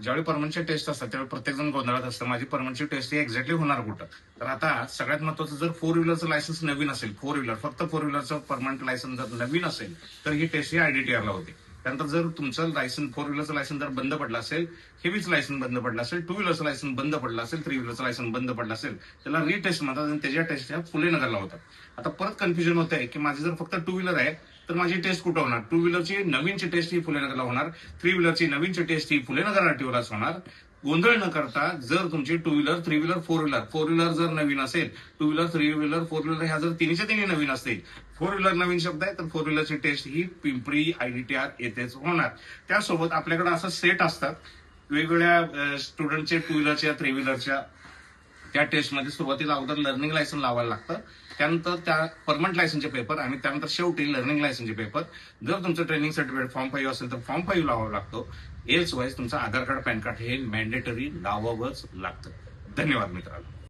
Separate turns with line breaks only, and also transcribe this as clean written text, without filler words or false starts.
ज्यावेळी परमनंटच्या टेस्ट असतात त्यावेळी प्रत्येक जण गोंधळात असतं, माझी परमनंटची टेस्ट ही एक्झॅक्टली होणार कुठं. तर आता सगळ्यात महत्वाचं, जर फोर व्हीलरचं लायसन्स नवीन असेल, फोर व्हीलर फक्त फोर व्हीलरचं परमनंट लायसन्स जर नवीन असेल तर ही टेस्ट ही आयडीटीआरला होते. त्यानंतर जर तुमचं लायसन्स फोर व्हीलरचं लायसन्स जर बंद पडलं असेल, हेवीच लायसन्स बंद पडलं असेल, टू व्हीलरचं लायसन्स बंद पडलं असेल, थ्री व्हीलरचं लायसन्स बंद पडलं असेल, त्याला रिटेस्ट म्हणतात आणि त्याच्या टेस्ट ह्या फुले नगरला होतात. आता परत कन्फ्युजन होत आहे की माझी जर फक्त टू व्हीलर आहे तर माझी टेस्ट कुठं होणार. टू व्हीलरची नवीनची टेस्ट ही फुलेनगरला होणार, थ्री व्हीलरची नवीनची टेस्ट ही फुलेनगर आरटीओलाच होणार. गोंधळ न करता जर तुमची two wheeler, three wheeler, four wheeler जर नवीन असेल, two wheeler, three wheeler, four wheeler ह्या जर तिन्हीच्या तिन्ही नवीन असतील, फोर व्हीलर नवीन शब्द आहे तर फोर व्हीलरची टेस्ट ही पिंपरी आयडीटीआर येथेच होणार. त्यासोबत आपल्याकडे असं सेट असतात वेगवेगळ्या स्टुडंटचे, टू व्हीलरच्या, थ्री व्हीलरच्या. त्या टेस्टमध्ये सुरुवातीला अगोदर लर्निंग लायसन्स लावायला लागतं, त्यानंतर त्या परमनंट लायसन्सचे पेपर आणि त्यानंतर शेवटी लर्निंग लायसन्सचे पेपर. जर तुमचं ट्रेनिंग सर्टिफिकेट फॉर्म 5 असेल तर फॉर्म 5 लावावा लागतो. एल्स वाईज तुमचं आधार कार्ड, पॅन कार्ड हे मॅन्डेटरी लावावंच लागतं. धन्यवाद मित्रांनो.